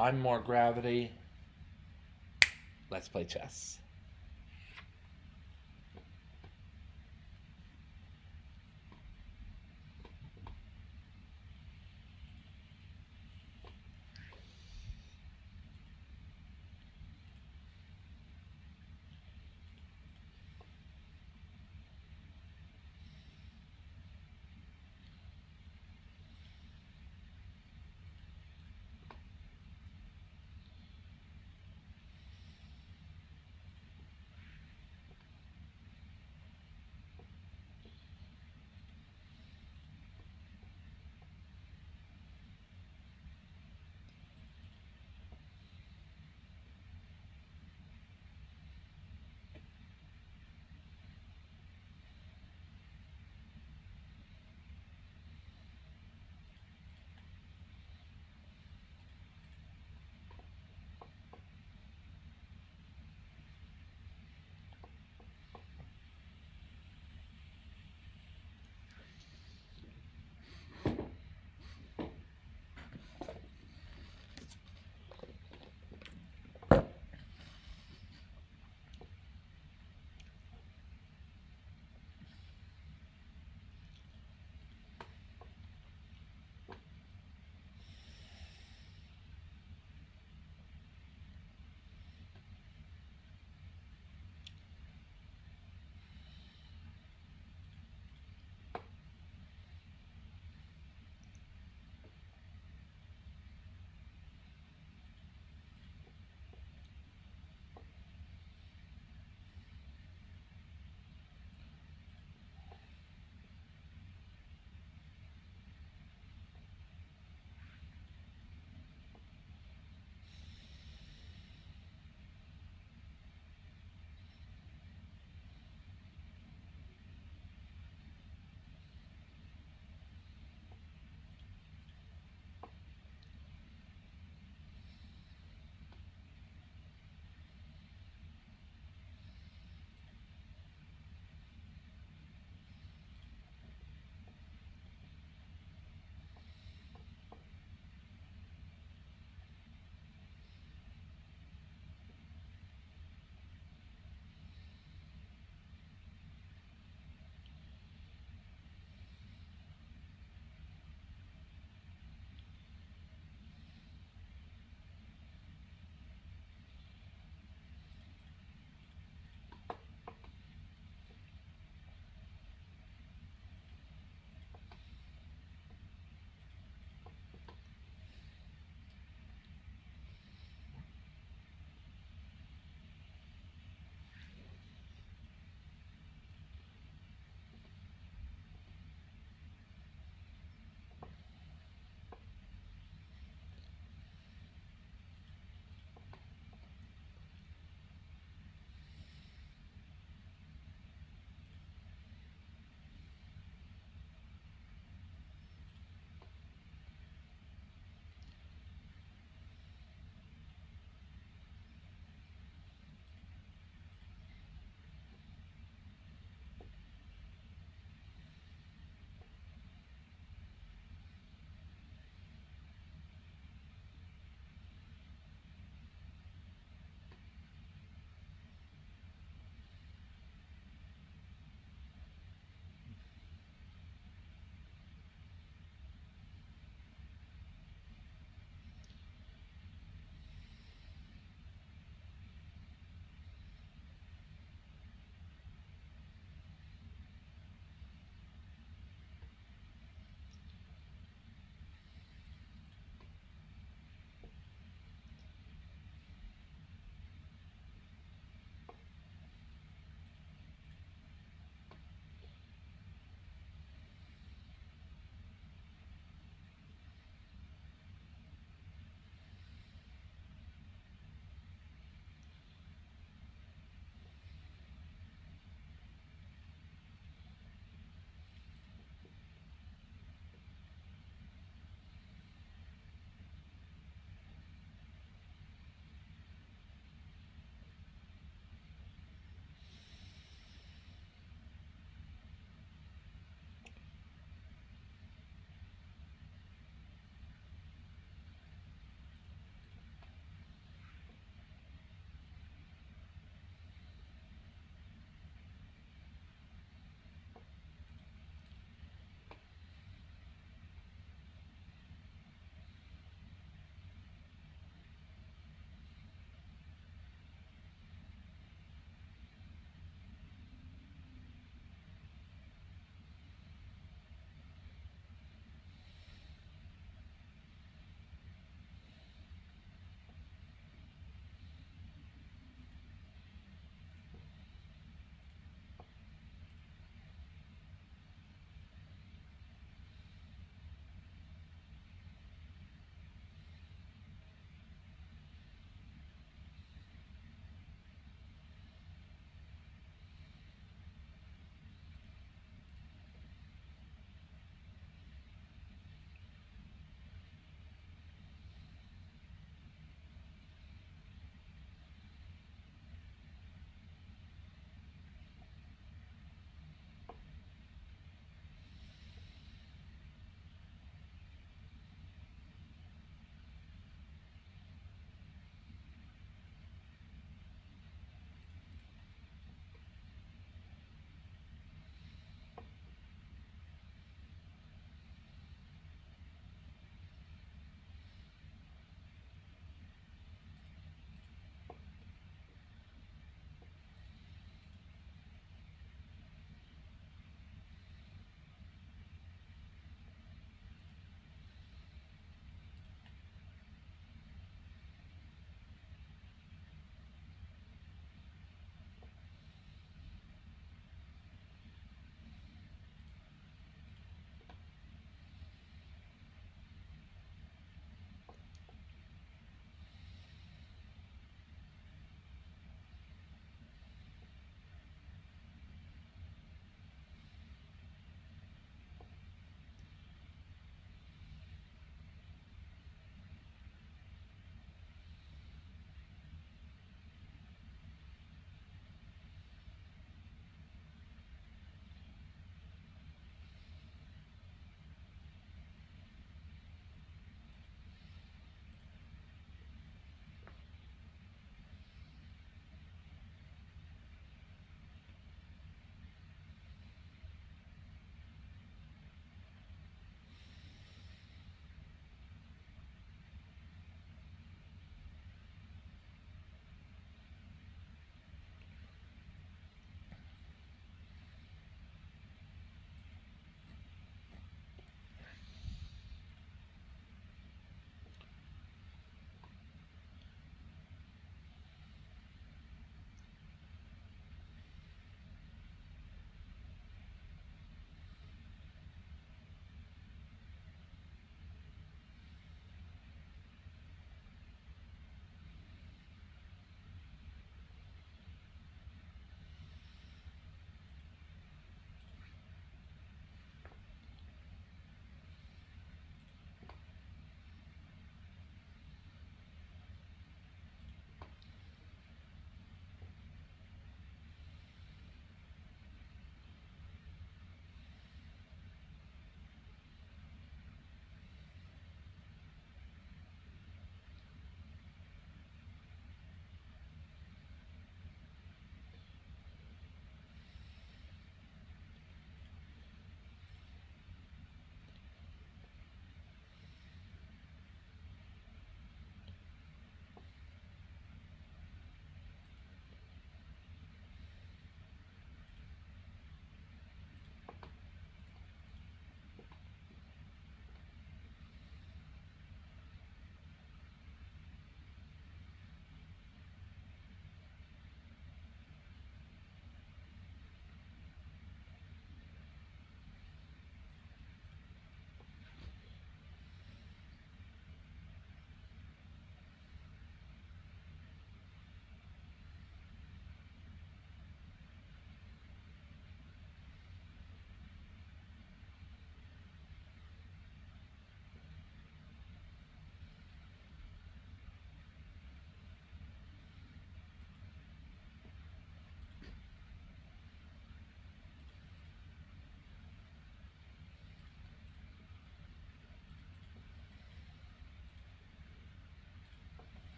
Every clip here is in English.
I'm more gravity. Let's play chess.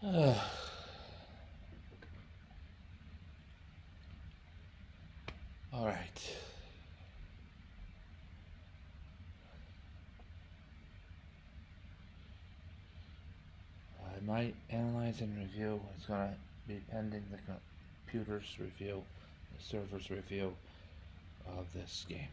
All right. My analyze and review is going to be pending the computer's review, the server's review of this game.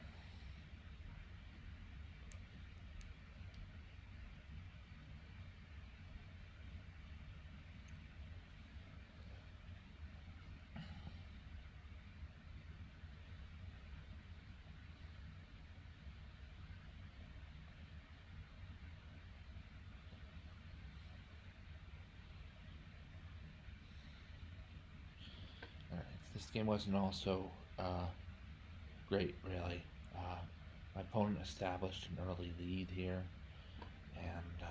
All right. This game wasn't also great, really. My opponent established an early lead here, and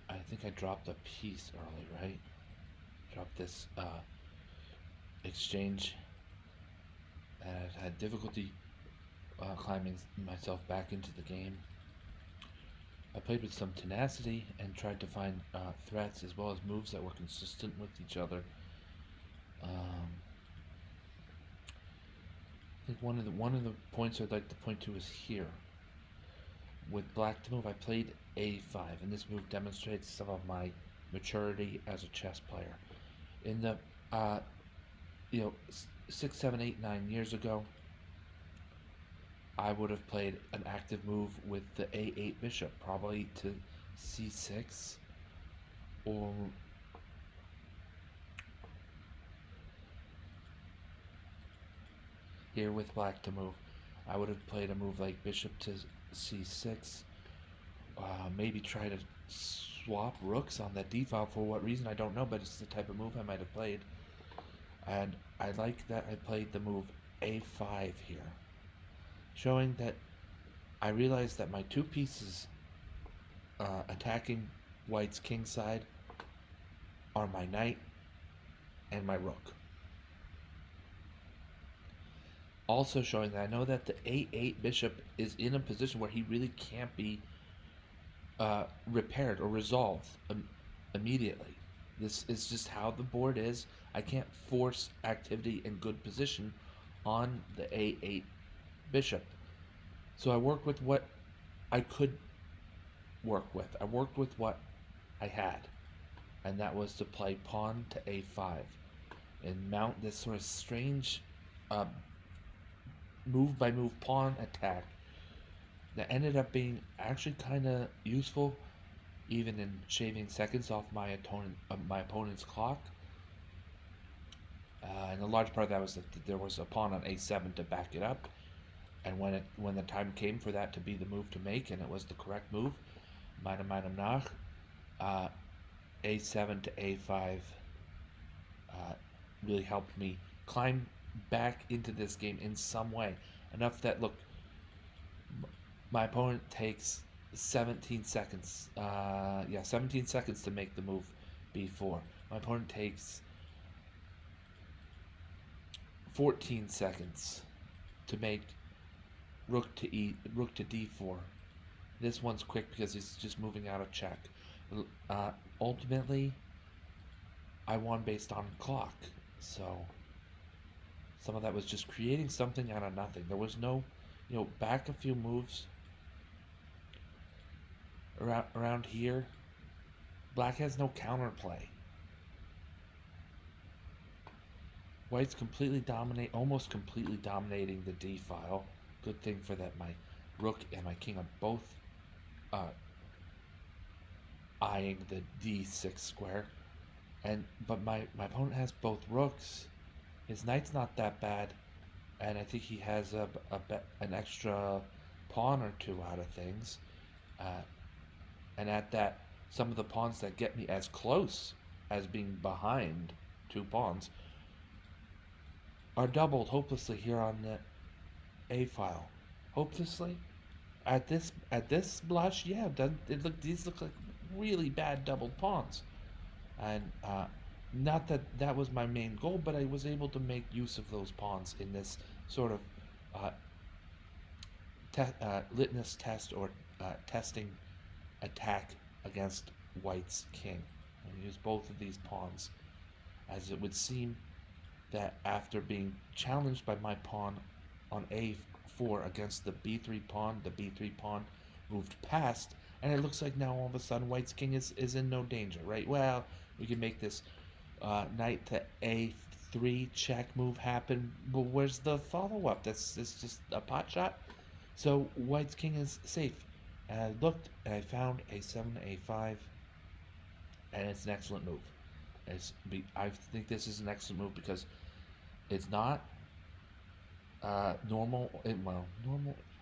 I think I dropped a piece early, right? Dropped this exchange, and I had difficulty climbing myself back into the game. I played with some tenacity and tried to find threats as well as moves that were consistent with each other. I think one of the points I'd like to point to is here. With black to move, I played a5, and this move demonstrates some of my maturity as a chess player. In the you know 6, 7, 8, 9 years ago, I would have played an active move with the a8 bishop, probably to c6, or here with black to move. I would have played a move like bishop to c6, maybe try to swap rooks on that d file. For what reason, I don't know, but it's the type of move I might have played. And I like that I played the move a5 here, showing that I realized that my two pieces attacking white's king side are my knight and my rook. Also showing that I know that the a8 bishop is in a position where he really can't be repaired or resolved immediately. This is just how the board is. I can't force activity in good position on the a8 bishop. So I worked with what I could work with. I worked with what I had, and that was to play pawn to a5 and mount this sort of strange move by move pawn attack that ended up being actually kind of useful, even in shaving seconds off my opponent's clock. And a large part of that was that there was a pawn on a7 to back it up, and when the time came for that to be the move to make, and it was the correct move, meiner Meinung nach, a7 to a5 really helped me climb back into this game in some way. Enough that, look, my opponent takes 17 seconds. 17 seconds to make the move b4. My opponent takes 14 seconds to make rook to d4. This one's quick because he's just moving out of check. Ultimately, I won based on clock. So some of that was just creating something out of nothing. There was no, back a few moves around here. Black has no counterplay. White's almost completely dominating the d file. Good thing for that my rook and my king are both eyeing the d6 square. But my opponent has both rooks. His knight's not that bad, and I think he has an extra pawn or two out of things. And at that, some of the pawns that get me as close as being behind two pawns are doubled hopelessly here on the a file. Hopelessly, at this blush, yeah, these look like really bad doubled pawns, and not that that was my main goal, but I was able to make use of those pawns in this sort of litmus test or testing attack against White's king. I use both of these pawns, as it would seem that after being challenged by my pawn on a4 against the b3 pawn moved past, and it looks like now all of a sudden white's king is in no danger, right? Well, we can make this knight to a3 check move happen, but where's the follow-up? It's just a pot shot. So white's king is safe. And I looked and I found a7 a5, and it's an excellent move. I think this is an excellent move because it's not normal. Normal.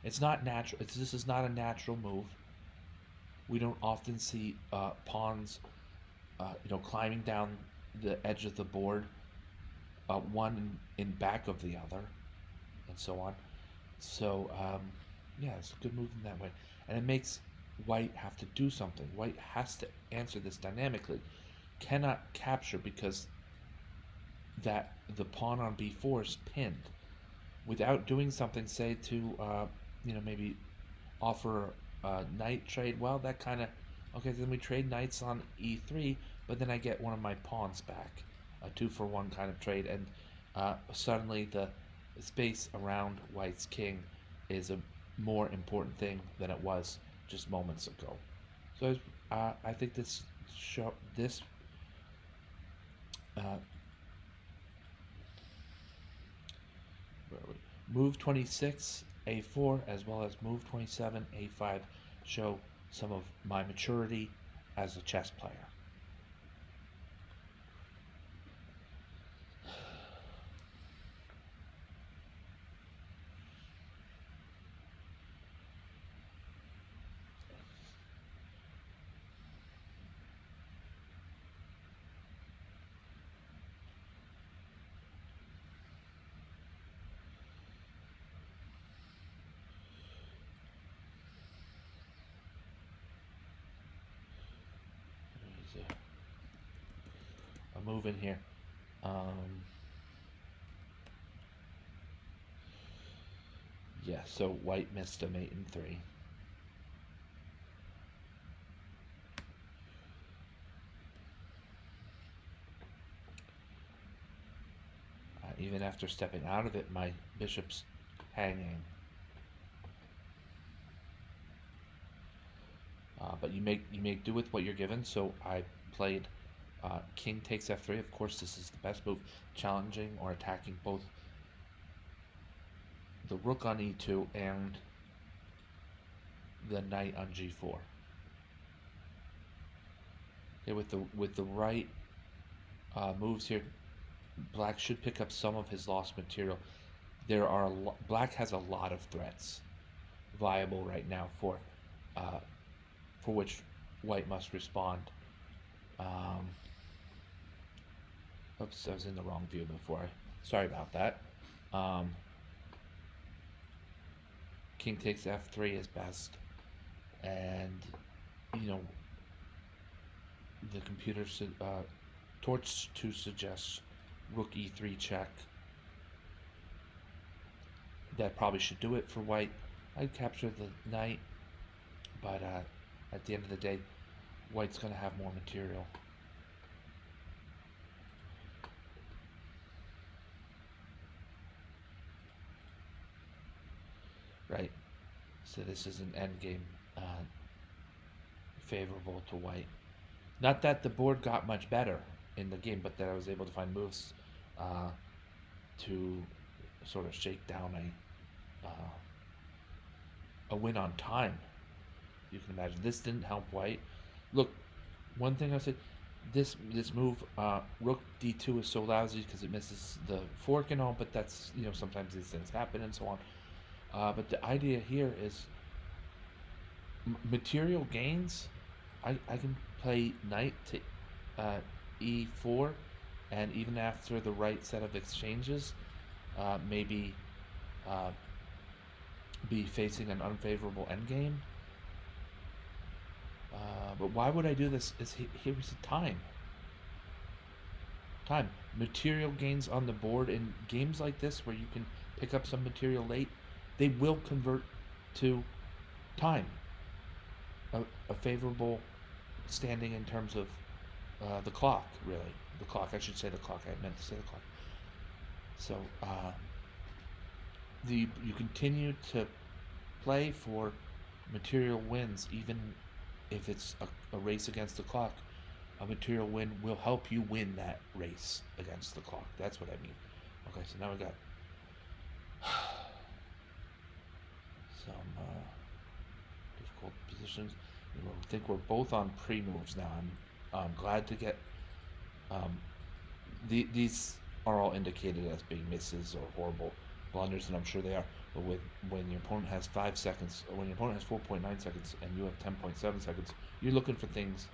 It's not natural. This is not a natural move. We don't often see pawns, climbing down the edge of the board, one in back of the other, and so on. So yeah, it's a good move in that way, and it makes white have to do something. White has to answer this dynamically. Cannot capture because that the pawn on b4 is pinned. Without doing something, say to maybe offer a knight trade. Well, that kind of okay. Then we trade knights on e3, but then I get one of my pawns back, a 2-for-1 kind of trade, and suddenly the space around white's king is a more important thing than it was just moments ago. So I think this move 26 a4 as well as move 27 a5 show some of my maturity as a chess player. A move in here. Yeah, so white missed a mate in 3. Even after stepping out of it, my bishop's hanging. But you make do with what you're given. So I played king takes f3. Of course, this is the best move, challenging or attacking both the rook on e2 and the knight on g4. Okay, with the right moves here, black should pick up some of his lost material. Black has a lot of threats viable right now for which white must respond. Oops, I was in the wrong view before. Sorry about that. King takes f3 is best, and the computer torch to suggest rook e3 check. That probably should do it for white. I'd capture the knight, but at the end of the day, white's going to have more material. Right, so this is an endgame favorable to white. Not that the board got much better in the game, but that I was able to find moves to sort of shake down a win on time. You can imagine this didn't help white. Look, one thing I said, this move rook d2 is so lousy because it misses the fork and all, but that's sometimes these things happen and so on. But the idea here is material gains. I can play knight to e4, and even after the right set of exchanges, maybe be facing an unfavorable endgame. But why would I do this? Here's the time. Material gains on the board in games like this where you can pick up some material late, they will convert to time. A favorable standing in terms of The clock, really. The clock. I should say the clock. I meant to say the clock. So you continue to play for material wins, even if it's a race against the clock. A material win will help you win that race against the clock. That's what I mean. Okay, so now we got some difficult positions. I think we're both on pre-moves now. I'm glad to get um, these are all indicated as being misses or horrible blunders, and I'm sure they are. But when your opponent has 5 seconds, or when your opponent has 4.9 seconds, and you have 10.7 seconds, you're looking for things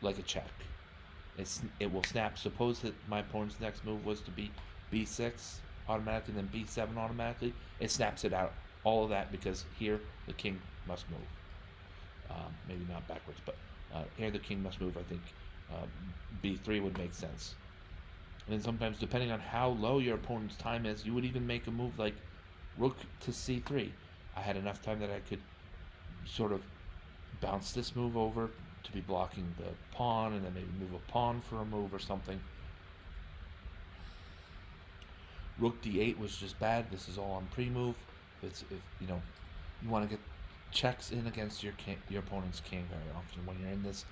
like a check. It will snap. Suppose that my opponent's next move was to be b6 automatically, then b7 automatically. It snaps it out. All of that because here the king must move. Maybe not backwards, but here the king must move. I think uh, b3 would make sense. And then sometimes, depending on how low your opponent's time is, you would even make a move like rook to c3. I had enough time that I could sort of bounce this move over to be blocking the pawn, and then maybe move a pawn for a move or something. Rook d8 was just bad. This is all on pre-move. If you know you want to get checks in against your opponent's king very often when you're in this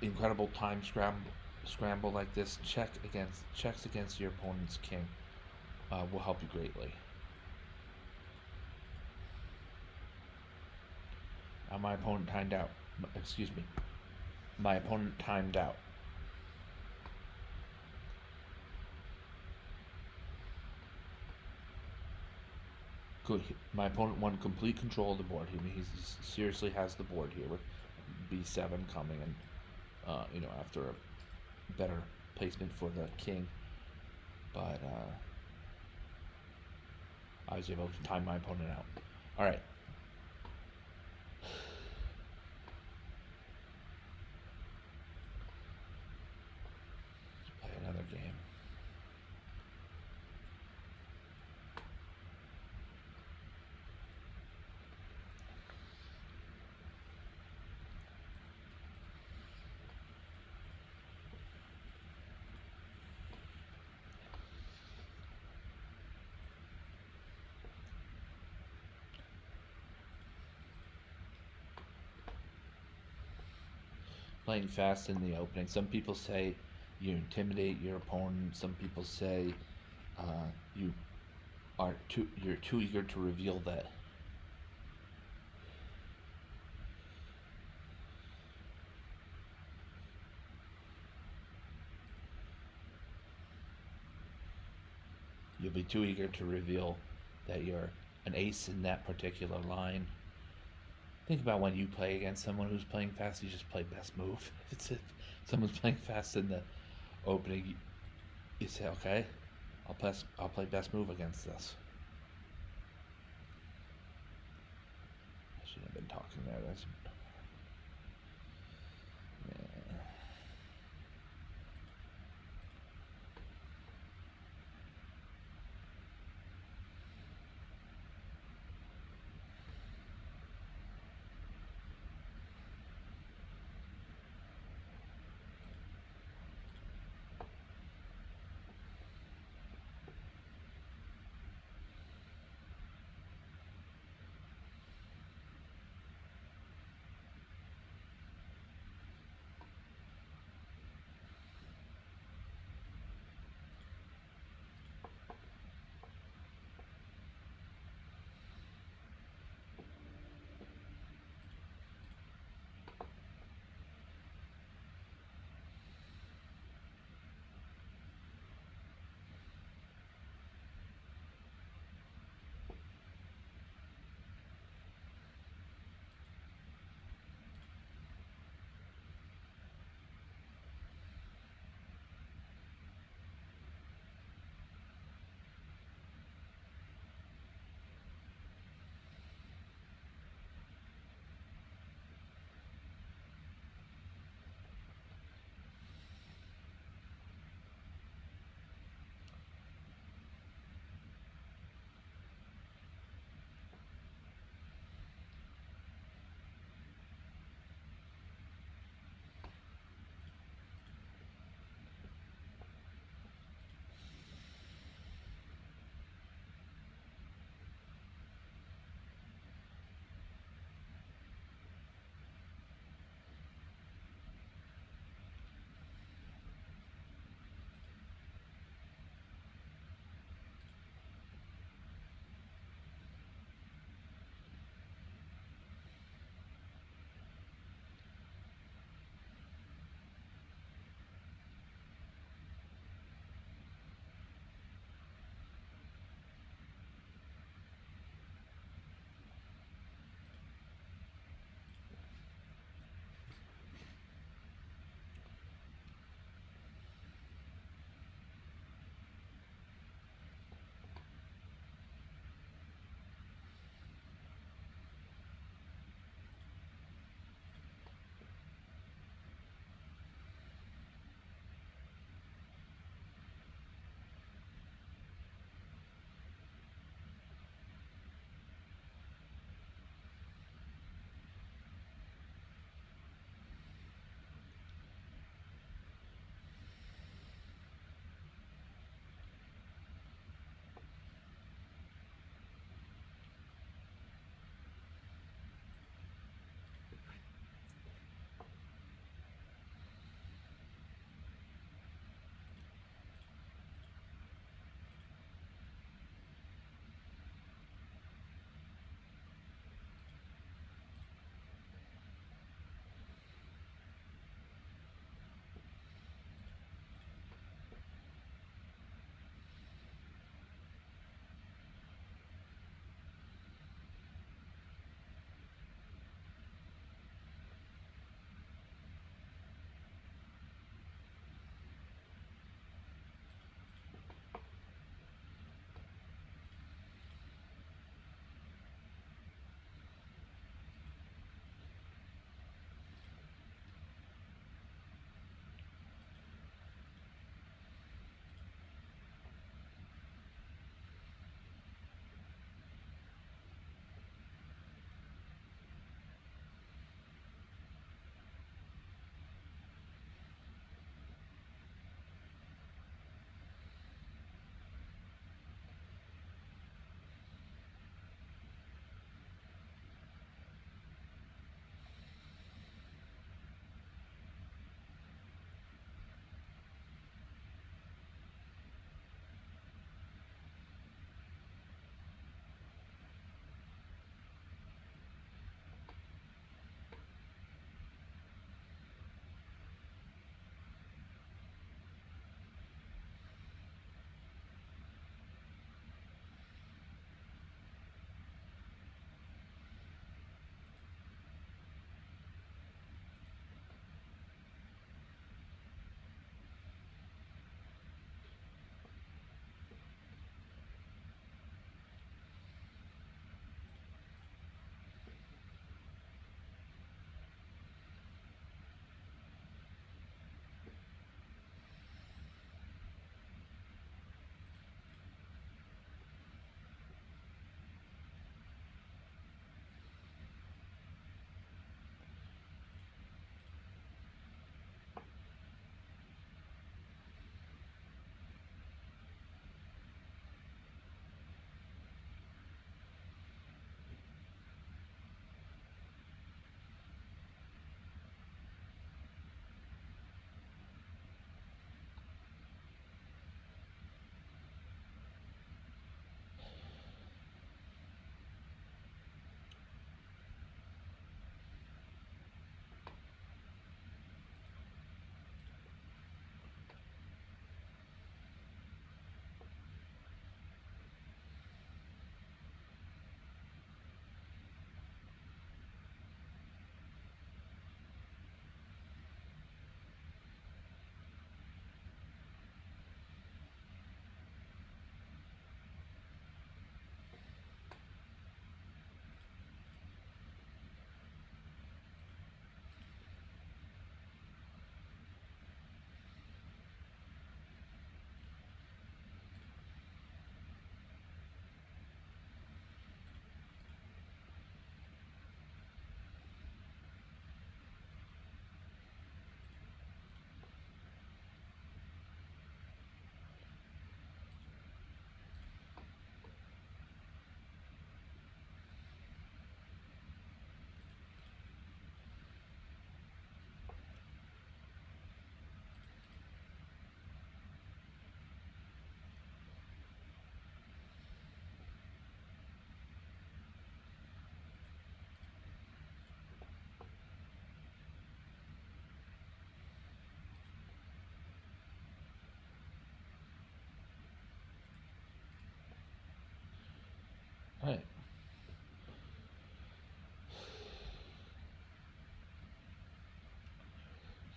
incredible time scramble like this. Checks against your opponent's king will help you greatly. My opponent timed out. Excuse me. My opponent timed out. Good. My opponent won complete control of the board. He seriously has the board here with b7 coming, and after a better placement for the king, but I was able to time my opponent out. All right. Play another game. Playing fast in the opening. Some people say you intimidate your opponent. Some people say you you're too eager to reveal that. You'll be too eager to reveal that you're an ace in that particular line. Think about when you play against someone who's playing fast, you just play best move. If someone's playing fast in the opening, you say, okay, I'll play best move against this. I shouldn't have been talking there.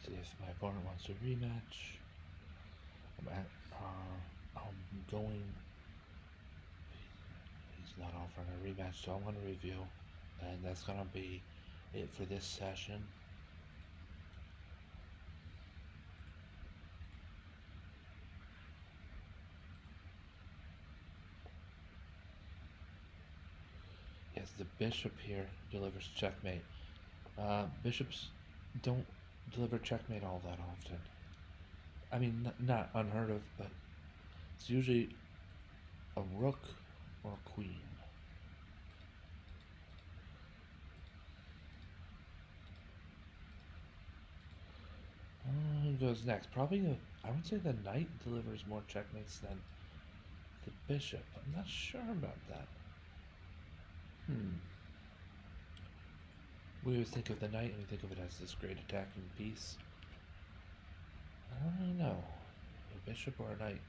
See if my opponent wants a rematch. I'm going. He's not offering a rematch, so I'm going to review. And that's going to be it for this session. Yes, the bishop here delivers checkmate. Bishops don't deliver checkmate all that often. I mean, not unheard of, but it's usually a rook or a queen. Who goes next? Probably, I would say the knight delivers more checkmates than the bishop. I'm not sure about that. We always think of the knight and we think of it as this great attacking piece. I don't really know. A bishop or a knight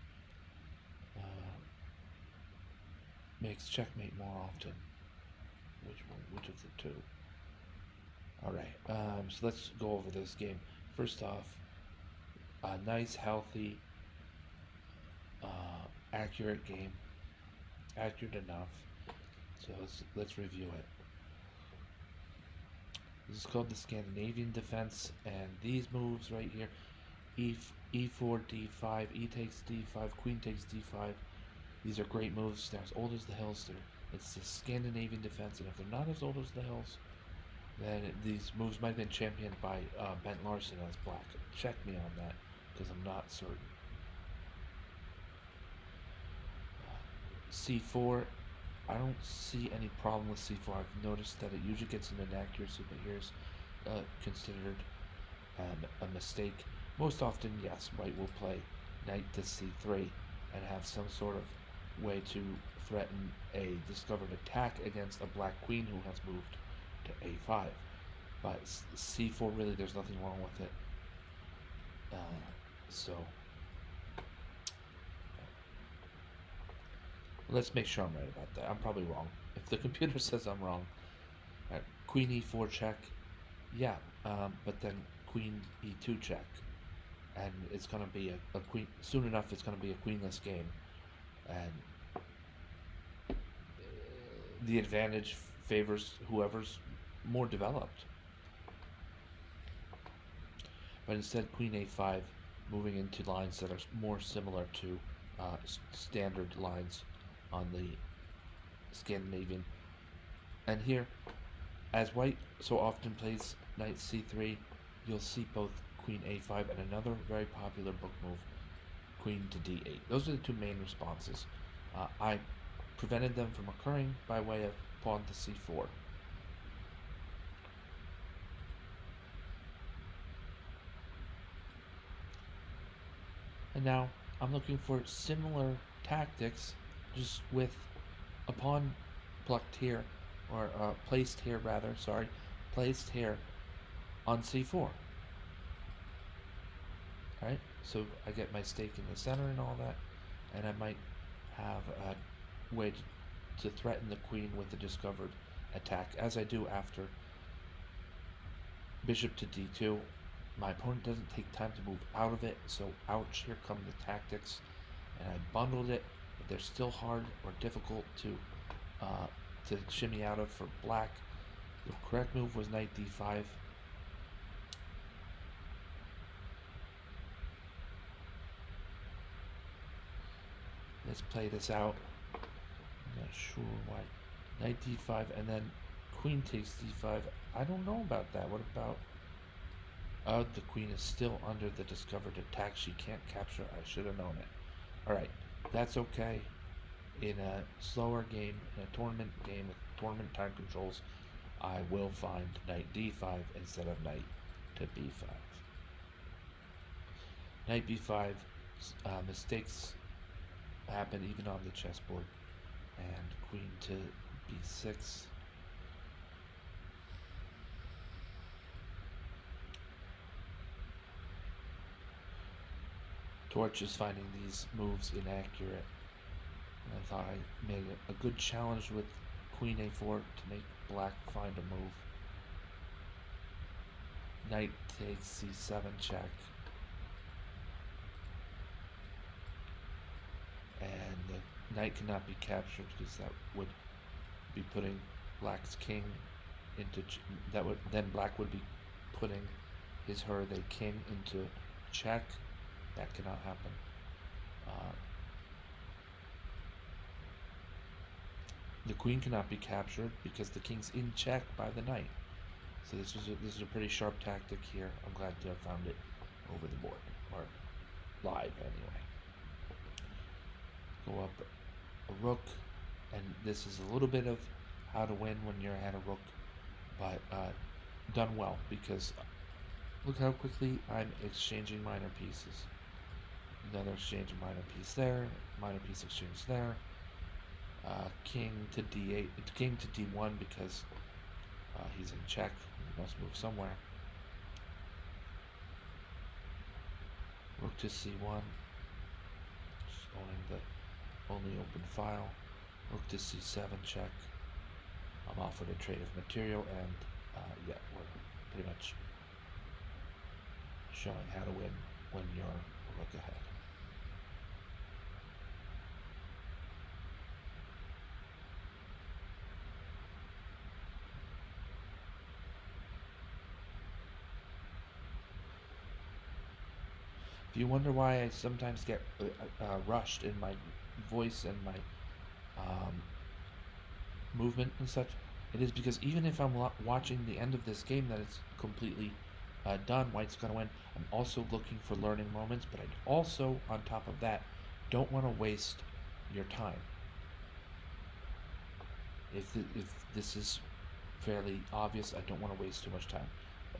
makes checkmate more often. Which of the two? Alright, so let's go over this game. First off, a nice, healthy, accurate game. Accurate enough. So let's review it. This is called the Scandinavian defense, and these moves right here, e4, d5, e takes d5, queen takes d5. These are great moves. They're as old as the hills. It's the Scandinavian defense, and if they're not as old as the hills, then these moves might have been championed by Bent Larsen as black. Check me on that, because I'm not certain. c4, I don't see any problem with c4. I've noticed that it usually gets an inaccuracy, but here's considered a mistake. Most often, yes, white will play knight to c3 and have some sort of way to threaten a discovered attack against a black queen who has moved to a5. But c4, really, there's nothing wrong with it. So let's make sure I'm right about that. I'm probably wrong. If the computer says I'm wrong, queen e4 check, yeah, but then queen e2 check, and it's going to be a queen. Soon enough, it's going to be a queenless game, and the advantage favors whoever's more developed. But instead, queen a5, moving into lines that are more similar to standard lines on the Scandinavian. And here, as white so often plays knight c3, you'll see both queen a5 and another very popular book move, queen to d8. Those are the two main responses. I prevented them from occurring by way of pawn to c4. And now I'm looking for similar tactics, just with a pawn plucked here, or placed here rather, placed here on c4. Alright, so I get my stake in the center and all that, and I might have a way to threaten the queen with a discovered attack, as I do after bishop to d2. My opponent doesn't take time to move out of it, so ouch, here come the tactics. And I bundled it, but they're still hard or difficult to shimmy out of for black. The correct move was knight d5. Let's play this out. I'm not sure why. Knight d5 and then queen takes d5. I don't know about that. What about... the queen is still under the discovered attack. She can't capture. I should have known it. Alright, that's okay. In a slower game, in a tournament game with tournament time controls, I will find knight d5 instead of knight to b5. Knight b5, mistakes happen even on the chessboard. And queen to b6. Torch is finding these moves inaccurate. And I thought I made a good challenge with queen a4 to make black find a move. knight takes c7 check. And the knight cannot be captured because that would be putting black's king into that would then black would be putting the king into check. That cannot happen. The queen cannot be captured because the king's in check by the knight. So this is a pretty sharp tactic here. I'm glad to have found it over the board, or live anyway. Go up a rook, and this is a little bit of how to win when you're at a rook, but done well, because look how quickly I'm exchanging minor pieces. Another exchange of minor piece there, minor piece exchange there. King to d8, king to d1 because he's in check. He must move somewhere. Rook to c1, just owning the only open file. Rook to c7 check. I'm offered a trade of material, and yeah, we're pretty much showing how to win when you're a rook ahead. If you wonder why I sometimes get rushed in my voice and my movement and such, it is because even if I'm watching the end of this game that it's completely done, white's going to win, I'm also looking for learning moments, but I also, on top of that, don't want to waste your time. If this is fairly obvious, I don't want to waste too much time.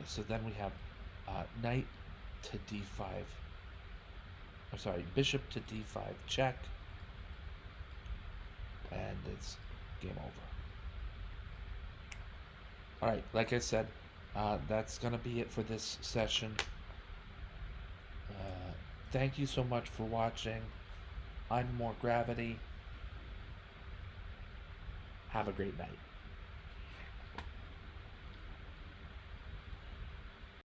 So then we have knight to d5. I'm sorry, bishop to d5 check, and it's game over. Alright, like I said, that's going to be it for this session. Thank you so much for watching. I'm More Gravity. Have a great night.